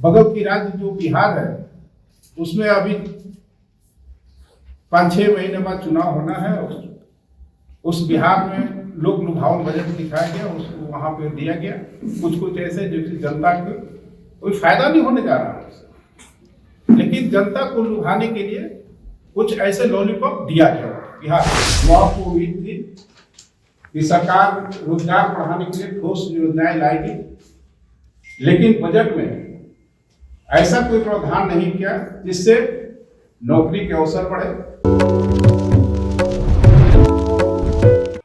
बगल की राज्य जो बिहार है उसमें अभी 5-6 महीने बाद चुनाव होना है। उस बिहार में लोक लुभावन बजट दिखाया गया, उसको वहां पे दिया गया कुछ ऐसे जो कि जनता को कोई फायदा नहीं होने जा रहा है, लेकिन जनता को लुभाने के लिए कुछ ऐसे लॉलीपॉप दिया गया। बिहार युवाओं को उम्मीद थी कि सरकार रोजगार बढ़ाने के लिए ठोस योजनाएं लाएगी, लेकिन बजट में ऐसा कोई प्रावधान नहीं किया जिससे नौकरी के अवसर बढ़े।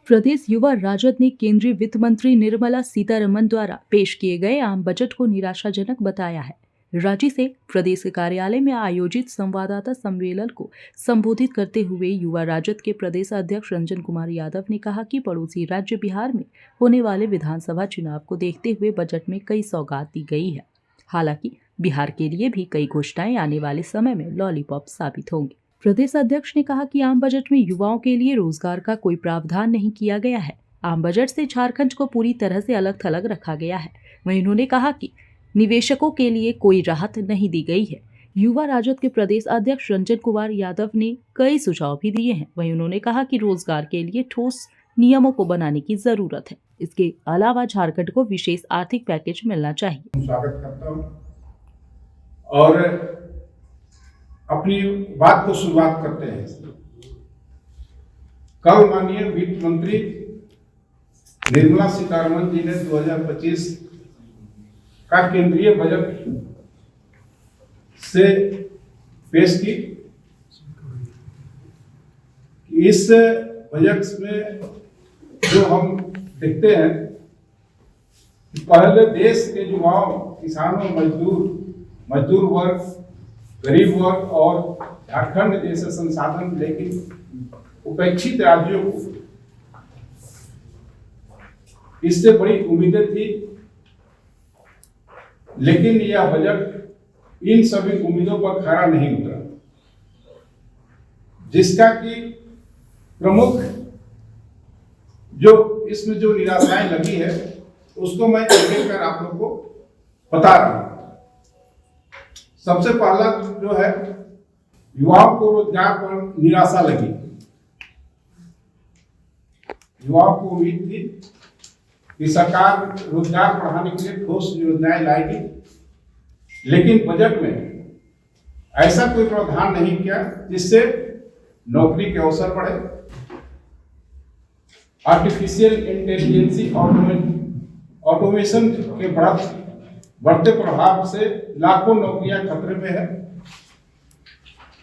प्रदेश युवा राजद ने केंद्रीय वित्त मंत्री निर्मला सीतारमण द्वारा पेश किए गए आम बजट को निराशाजनक बताया है। रांची से प्रदेश कार्यालय में आयोजित संवाददाता सम्मेलन को संबोधित करते हुए युवा राजद के प्रदेश अध्यक्ष रंजन कुमार यादव ने कहा कि पड़ोसी राज्य बिहार में होने वाले विधानसभा चुनाव को देखते हुए बजट में कई सौगात दी गई है। हालांकि बिहार के लिए भी कई घोषणाएं आने वाले समय में लॉलीपॉप साबित होंगी। प्रदेश अध्यक्ष ने कहा कि आम बजट में युवाओं के लिए रोजगार का कोई प्रावधान नहीं किया गया है। आम बजट से झारखंड को पूरी तरह से अलग थलग रखा गया है। वहीं उन्होंने कहा कि निवेशकों के लिए कोई राहत नहीं दी गई है। युवा राजद के प्रदेश अध्यक्ष रंजन कुमार यादव ने कई सुझाव भी दिए हैं। वहीं उन्होंने कहा कि रोजगार के लिए ठोस नियमों को बनाने की जरूरत है। इसके अलावा झारखंड को विशेष आर्थिक पैकेज मिलना चाहिए। स्वागत करता हूं और अपनी बात को शुरुआत करते हैं। कल माननीय वित्त मंत्री निर्मला सीतारमण जी ने 2025 का केंद्रीय बजट से पेश की। इस बजट में जो हम देखते हैं कि पहले देश के युवाओं, किसानों, मजदूर वर्ग, गरीब वर्ग और झारखंड जैसे संसाधन लेकिन उपेक्षित राज्यों को इससे बड़ी उम्मीदें थी, लेकिन यह बजट इन सभी उम्मीदों पर खरा नहीं उतरा, जिसका कि प्रमुख जो इसमें जो निराशाएं लगी है उसको मैं एक कर आप लोग को बता रहा हूं। सबसे पहला जो है, युवाओं को रोजगार पर निराशा लगी। युवाओं को उम्मीद थी कि सरकार रोजगार बढ़ाने के लिए ठोस योजनाएं लाएगी, लेकिन बजट में ऐसा कोई प्रावधान नहीं किया जिससे नौकरी के अवसर बढ़े। आर्टिफिशियल इंटेलिजेंस ऑटोमेशन के बढ़ते प्रभाव से लाखों नौकरियां खतरे में है,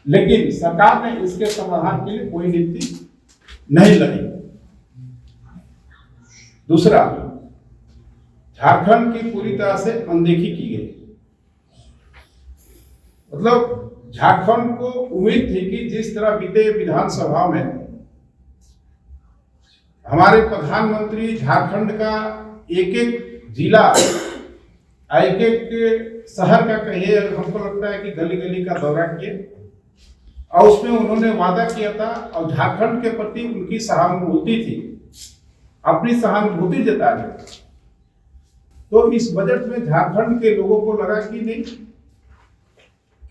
लेकिन सरकार ने इसके समाधान के लिए कोई नीति नहीं लाई। दूसरा, झारखंड की पूरी तरह से अनदेखी की गई। मतलब झारखंड को उम्मीद थी कि जिस तरह बीते विधानसभा में हमारे प्रधानमंत्री झारखंड का एक एक जिला, एक एक शहर का कहिए, हमको लगता है कि गली गली का दौरा किए और उसमें उन्होंने वादा किया था और झारखंड के प्रति उनकी सहानुभूति थी, अपनी सहानुभूति जता दी। तो इस बजट में झारखंड के लोगों को लगा कि नहीं,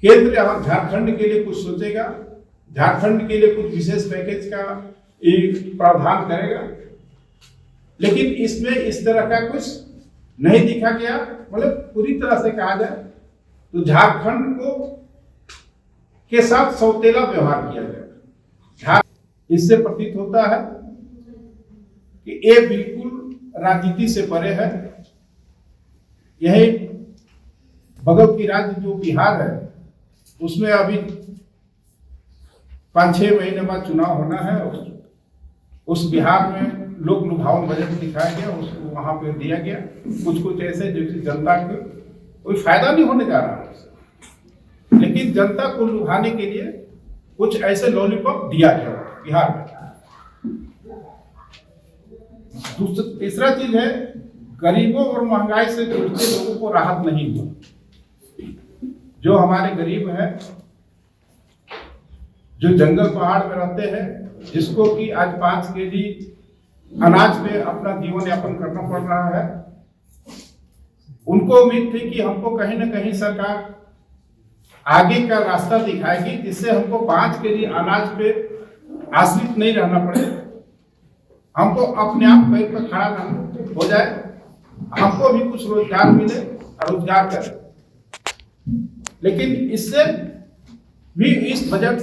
केंद्र झारखंड के लिए कुछ सोचेगा, झारखंड के लिए कुछ विशेष पैकेज का प्रावधान करेगा, लेकिन इसमें इस तरह का कुछ नहीं दिखा गया। मतलब पूरी तरह से कहा जाए तो झारखंड को के साथ सौतेला व्यवहार किया गया। इससे प्रतीत होता है कि ये बिल्कुल राजनीति से परे है। यही बगल की राज्य जो बिहार है उसमें अभी 5-6 महीने बाद चुनाव होना है। उस बिहार में लोक लुभावन बजट दिखाया गया, उसको वहां पे दिया गया कुछ ऐसे जो कि जनता को कोई फायदा नहीं होने जा रहा है, लेकिन जनता को लुभाने के लिए कुछ ऐसे लॉलीपॉप दिया गया बिहार में। तीसरा चीज है, गरीबों और महंगाई से जुड़ते लोगों को राहत नहीं हुआ। जो हमारे गरीब हैं, जो जंगल पहाड़ में रहते हैं, जिसको कि आज 5 केजी अनाज पे अपना जीवन यापन करना पड़ रहा है, उनको उम्मीद थी कि हमको कहीं ना कहीं सरकार आगे का रास्ता दिखाएगी जिससे हमको 5 केजी अनाज पे आश्रित नहीं रहना पड़े, हमको अपने आप पैर पर खड़ा हो जाए, हमको भी कुछ रोजगार मिले और रोजगार करें। लेकिन इससे भी इस बजट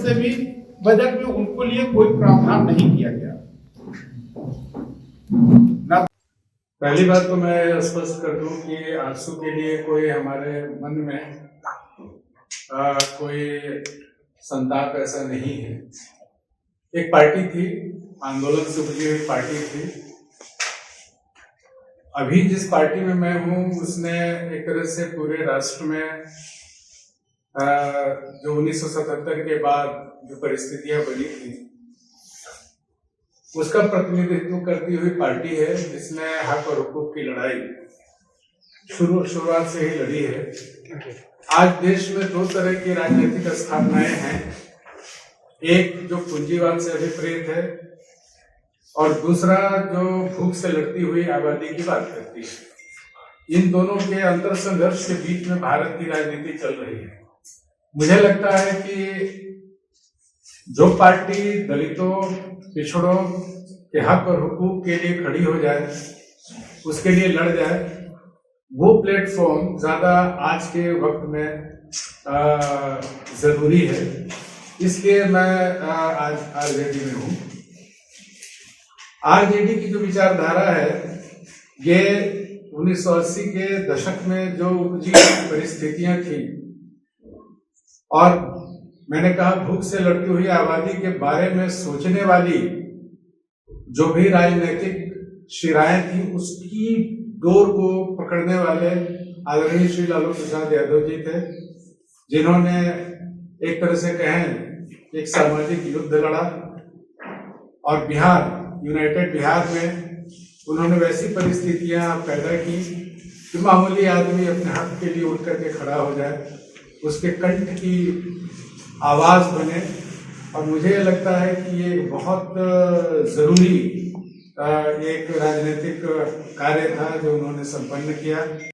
में उनको लिए कोई प्रावधान नहीं किया गया। पहली बात तो मैं स्पष्ट कर दूं कि आरसू के लिए कोई हमारे मन में कोई संताप ऐसा नहीं है। एक पार्टी थी, आंदोलन से उभरी हुई पार्टी थी। अभी जिस पार्टी में मैं हूं उसने एक तरह से पूरे राष्ट्र में जो 1977 के बाद जो परिस्थितियां बनी थी उसका प्रतिनिधित्व करती हुई पार्टी है, जिसने हक और हुकूक की लड़ाई शुरुआत से ही लड़ी है। आज देश में 2 तरह की राजनीतिक स्थापनाएं हैं, एक जो पूंजीवाद से अभिप्रेत है और दूसरा जो भूख से लड़ती हुई आबादी की बात करती है। इन दोनों के अंतर संघर्ष के बीच में भारत की राजनीति चल रही है। मुझे लगता है कि जो पार्टी दलितों, पिछड़ों के हक और हुकूक के लिए खड़ी हो जाए, उसके लिए लड़ जाए, वो प्लेटफॉर्म ज्यादा आज के वक्त में जरूरी है। इसलिए मैं आज आरजेडी में हूँ। आरजेडी की जो विचारधारा है ये 1980 के दशक में जो उपजी परिस्थितियां थी और मैंने कहा भूख से लड़ती हुई आबादी के बारे में सोचने वाली जो भी राजनीतिक शिराएं थी उसकी डोर को पकड़ने वाले आदरणीय श्री लालू प्रसाद यादव जी थे, जिन्होंने एक तरह से कहें एक सामाजिक युद्ध लड़ा और यूनाइटेड बिहार में उन्होंने वैसी परिस्थितियां पैदा की कि मामूली आदमी अपने हक के लिए उठ करके खड़ा हो जाए, उसके कंठ की आवाज बने। और मुझे लगता है कि ये बहुत जरूरी एक राजनीतिक कार्य था जो उन्होंने संपन्न किया।